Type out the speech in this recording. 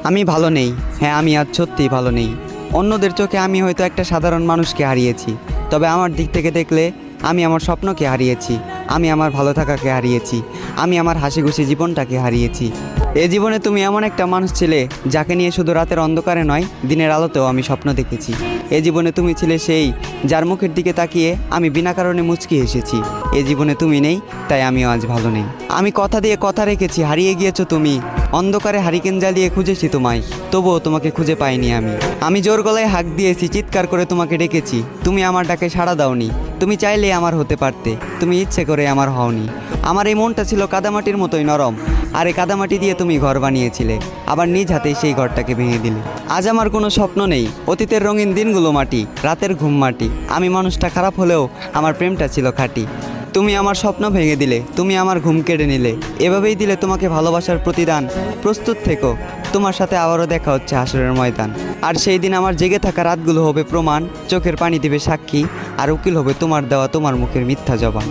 আমি ভালো নেই। হ্যাঁ, আমি আজ সত্যিই ভালো নেই। অন্যদের চোখে আমি হয়তো একটা সাধারণ মানুষকে হারিয়েছি, তবে আমার দিক থেকে দেখলে আমি আমার স্বপ্নকে হারিয়েছি, আমি আমার ভালো থাকাকে হারিয়েছি, আমি আমার হাসি খুশি জীবনটাকে হারিয়েছি। এ জীবনে তুমি এমন একটা মানুষ ছিলে যাকে নিয়ে শুধু রাতের অন্ধকারে নয়, দিনের আলোতেও আমি স্বপ্ন দেখেছি। এ জীবনে তুমি ছিলে সেই যার মুখের দিকে তাকিয়ে আমি বিনা কারণে মুচকি এসেছি। এ জীবনে তুমি নেই, তাই আমিও আজ ভালো নেই। আমি কথা দিয়ে কথা রেখেছি, হারিয়ে গিয়েছো তুমি। অন্ধকারে হারিকেন জ্বালিয়ে খুঁজেছি তোমায়, তবুও তোমাকে খুঁজে পাইনি আমি জোর গলায় হাঁক দিয়েছি, চিৎকার করে তোমাকে ডেকেছি, তুমি আমার ডাকে সাড়া দাওনি। তুমি চাইলে আমার হতে পারতে, তুমি ইচ্ছে করে আমার হওনি। আমার এই মনটা ছিল কাদামাটির মতোই নরম, আর এই কাদামাটি দিয়ে তুমি ঘর বানিয়েছিলে, আবার নিজ হাতেই সেই ঘরটাকে ভেঙে দিলে। আজ আমার কোনো স্বপ্ন নেই, অতীতের রঙিন দিনগুলো মাটি, রাতের ঘুম মাটি। আমি মানুষটা খারাপ হলেও আমার প্রেমটা ছিল খাঁটি। তুমি আমার স্বপ্ন ভেঙে দিলে, তুমি আমার ঘুম কেড়ে নিলে, এভাবেই দিলে তোমাকে ভালোবাসার প্রতিদান। প্রস্তুত থেকো, তোমার সাথে আবারও দেখা হচ্ছে হাসরের ময়দান। আর সেই দিন আমার জেগে থাকা রাতগুলো হবে প্রমাণ, চোখের পানি দিবে সাক্ষী, আর উকিল হবে তোমার দেওয়া তোমার মুখের মিথ্যা জবান।